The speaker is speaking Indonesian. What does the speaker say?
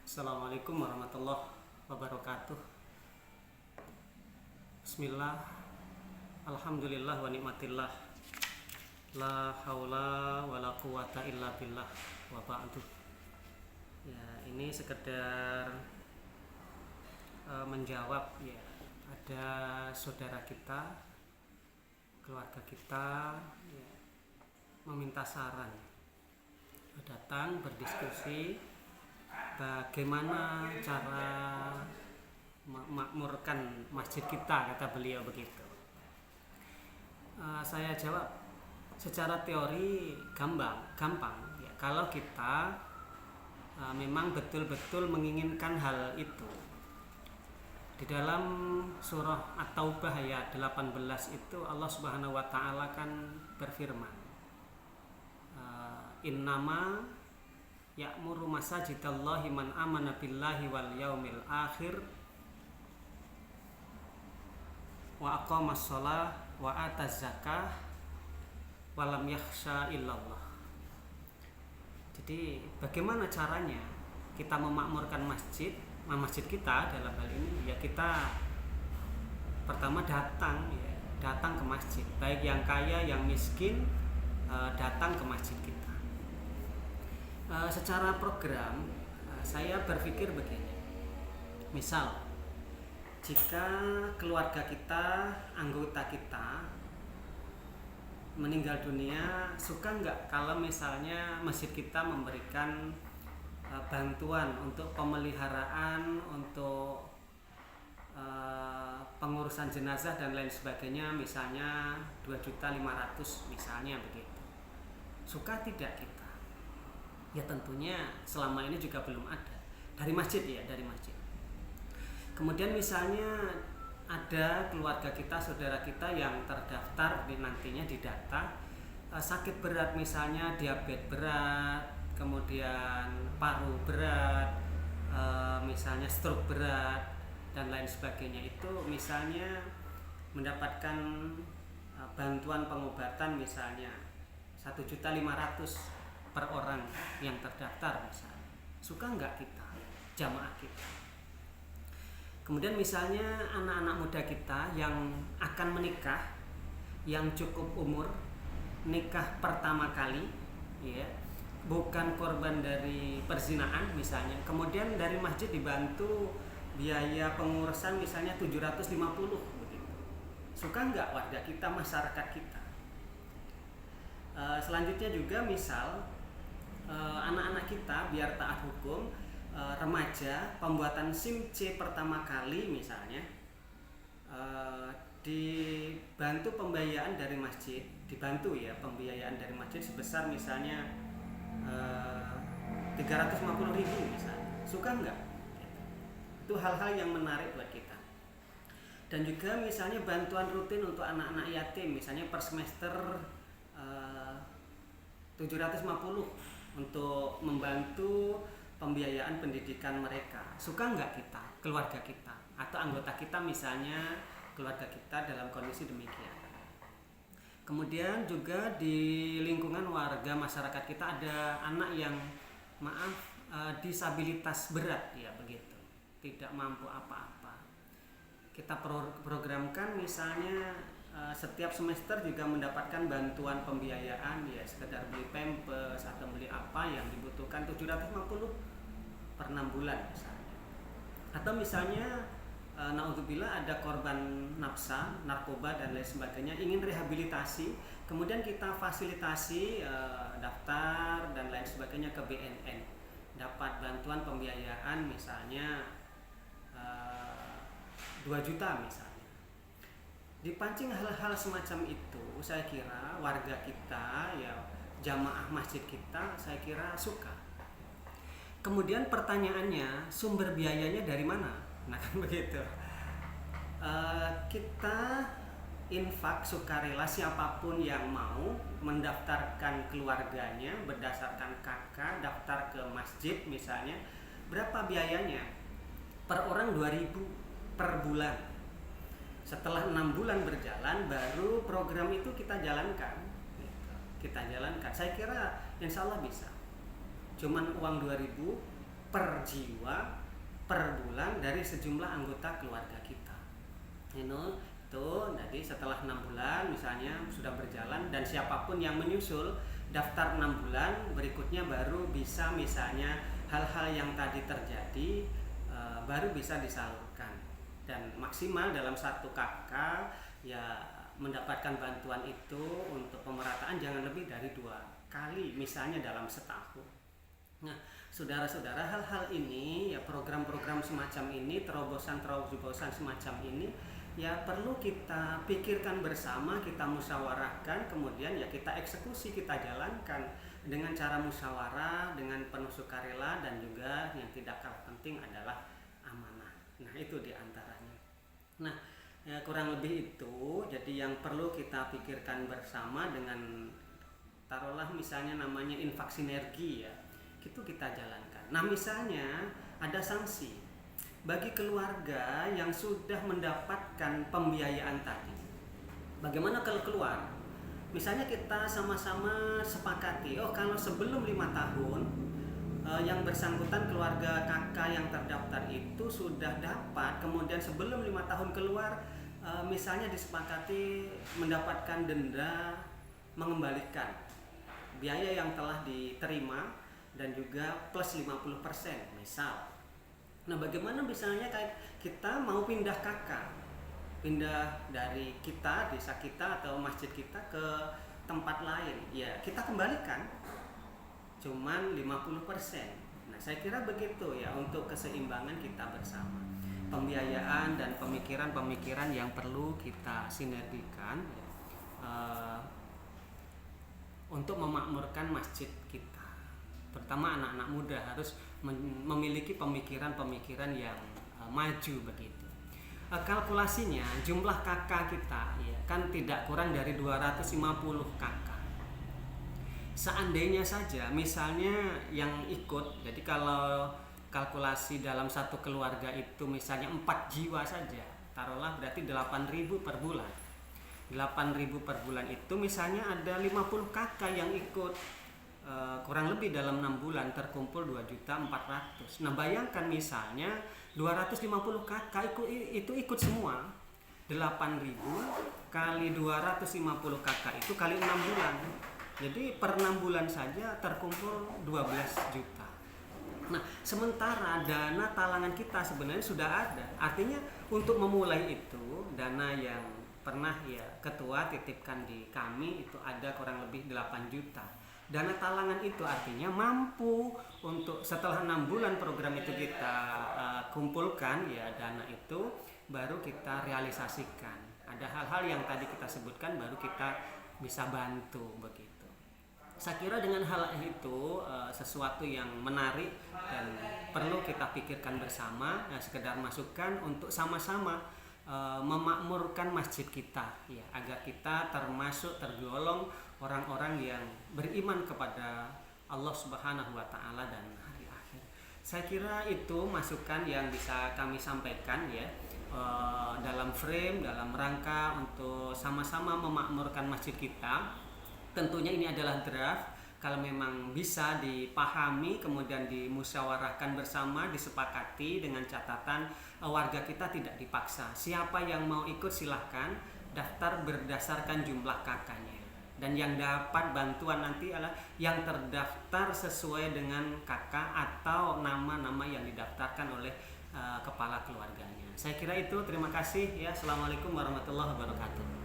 Assalamualaikum warahmatullahi wabarakatuh. Bismillah, alhamdulillah wa nikmatillah, la haula wa la quwata illa billah, wa ba'du. Ya, ini sekedar menjawab ya. Ada saudara kita, keluarga kita ya, meminta saran, datang berdiskusi bagaimana cara memakmurkan masjid kita, kata beliau begitu. Saya jawab secara teori gampang ya, kalau kita memang betul-betul menginginkan hal itu. Di dalam surah At-Taubah ayat 18 itu Allah Subhanahu wa taala kan berfirman, innama ya'muru masajidallahi man amana billahi wal yaumil akhir wa aqamas shalah wa ataz zakah wa lam yakhsha illallah. Jadi bagaimana caranya kita memakmurkan masjid kita dalam hal ini? Ya kita pertama datang ke masjid, baik yang kaya yang miskin, datang ke masjid kita. Secara program saya berpikir begini, misal jika keluarga kita, anggota kita meninggal dunia, suka nggak kalau misalnya masjid kita memberikan bantuan untuk pemeliharaan, untuk pengurusan jenazah dan lain sebagainya, misalnya 2.500.000 misalnya begitu. Suka tidak kita? Ya tentunya selama ini juga belum ada dari masjid ya, dari masjid. Kemudian misalnya ada keluarga kita, saudara kita yang terdaftar nantinya di data sakit berat, misalnya diabetes berat, kemudian paru berat, misalnya stroke berat dan lain sebagainya, itu misalnya mendapatkan bantuan pengobatan misalnya 1.500.000 per orang yang terdaftar misalnya. Suka nggak kita, jamaah kita? Kemudian misalnya anak-anak muda kita yang akan menikah, yang cukup umur, nikah pertama kali ya, bukan korban dari perzinahan misalnya, kemudian dari masjid dibantu biaya pengurusan misalnya 750 begitu. Suka nggak warga kita, masyarakat kita? Selanjutnya juga misal anak-anak kita biar taat hukum, remaja pembuatan SIM C pertama kali misalnya, dibantu pembiayaan dari masjid, dibantu ya pembiayaan dari masjid sebesar misalnya 350.000 misalnya. Suka nggak? Itu hal-hal yang menarik buat kita. Dan juga misalnya bantuan rutin untuk anak-anak yatim, misalnya per semester 750 untuk membantu pembiayaan pendidikan mereka. Suka nggak kita, keluarga kita atau anggota kita misalnya, keluarga kita dalam kondisi demikian. Kemudian juga di lingkungan warga masyarakat kita ada anak yang disabilitas berat ya begitu, tidak mampu apa-apa. Kita programkan misalnya setiap semester juga mendapatkan bantuan pembiayaan ya, sekedar beli pampers atau beli apa yang dibutuhkan 750 per 6 bulan misalnya. Atau misalnya naudzubillah ada korban nafsa, narkoba dan lain sebagainya, ingin rehabilitasi, kemudian kita fasilitasi daftar dan lain sebagainya ke BNN, dapat bantuan pembiayaan misalnya 2 juta misalnya. Dipancing hal-hal semacam itu, saya kira warga kita ya, jamaah masjid kita, saya kira suka. Kemudian pertanyaannya, sumber biayanya dari mana? Nah kan begitu. Kita infak sukarela, siapapun yang mau mendaftarkan keluarganya berdasarkan KK, daftar ke masjid misalnya, berapa biayanya? Per orang 2.000 per bulan. Setelah 6 bulan berjalan, baru program itu kita jalankan. Saya kira insya Allah bisa. Cuman uang 2.000 per jiwa per bulan dari sejumlah anggota keluarga kita. Tuh, jadi setelah 6 bulan misalnya sudah berjalan dan siapapun yang menyusul daftar 6 bulan berikutnya baru bisa misalnya hal-hal yang tadi terjadi baru bisa disalurkan, dan maksimal dalam satu kakak ya mendapatkan bantuan itu untuk pemerataan jangan lebih dari 2 kali misalnya dalam setahun. Nah, saudara-saudara, hal-hal ini ya, program-program semacam ini, terobosan-terobosan semacam ini ya perlu kita pikirkan bersama, kita musyawarahkan, kemudian ya kita eksekusi, kita jalankan dengan cara musyawarah, dengan penuh sukarela, dan juga yang tidak kalah penting adalah amanah. Nah, itu diantaranya. Nah, ya, kurang lebih itu. Jadi yang perlu kita pikirkan bersama dengan taruhlah misalnya namanya infak sinergi ya, itu kita jalankan. Nah, misalnya ada sanksi bagi keluarga yang sudah mendapatkan pembiayaan tadi. Bagaimana kalau keluar? Misalnya kita sama-sama sepakati, kalau sebelum 5 tahun yang bersangkutan keluarga kakak yang terdaftar itu sudah dapat, kemudian sebelum 5 tahun keluar misalnya disepakati mendapatkan denda mengembalikan biaya yang telah diterima dan juga plus 50% misal. Nah, bagaimana misalnya kayak kita mau pindah kakak, pindah dari kita, desa kita atau masjid kita ke tempat lain, ya kita kembalikan cuman 50%. Nah, saya kira begitu ya untuk keseimbangan kita bersama. Pembiayaan dan pemikiran-pemikiran yang perlu kita sinergikan untuk memakmurkan masjid kita. Terutama anak-anak muda harus memiliki pemikiran-pemikiran yang maju begitu. Kalkulasinya jumlah kakak kita ya kan tidak kurang dari 250 kakak. Seandainya saja misalnya yang ikut, jadi kalau kalkulasi dalam satu keluarga itu misalnya 4 jiwa saja, taruhlah berarti 8.000 per bulan. 8.000 per bulan itu misalnya ada 50 kakak yang ikut, kurang lebih dalam 6 bulan terkumpul 2.400.000. Nah, bayangkan misalnya 250 kakak itu ikut semua. 8.000 kali 250 kakak itu kali 6 bulan. Jadi per 6 bulan saja terkumpul 12 juta. Nah, sementara dana talangan kita sebenarnya sudah ada. Artinya untuk memulai itu, dana yang pernah ya ketua titipkan di kami itu ada kurang lebih 8 juta. Dana talangan itu artinya mampu untuk setelah 6 bulan program itu kita kumpulkan ya, dana itu baru kita realisasikan. Ada hal-hal yang tadi kita sebutkan baru kita bisa bantu begitu. Saya kira dengan hal itu sesuatu yang menarik dan perlu kita pikirkan bersama, sekedar masukan untuk sama-sama memakmurkan masjid kita ya, agar kita tergolong orang-orang yang beriman kepada Allah Subhanahu wa taala dan hari akhir. Saya kira itu masukan yang bisa kami sampaikan ya, dalam rangka untuk sama-sama memakmurkan masjid kita. Tentunya ini adalah draft. Kalau memang bisa dipahami kemudian dimusyawarahkan bersama, disepakati dengan catatan warga kita tidak dipaksa. Siapa yang mau ikut silahkan, daftar berdasarkan jumlah kakaknya. Dan yang dapat bantuan nanti adalah yang terdaftar sesuai dengan kakak atau nama-nama yang didaftarkan oleh kepala keluarganya. Saya kira itu, terima kasih ya. Assalamualaikum warahmatullahi wabarakatuh.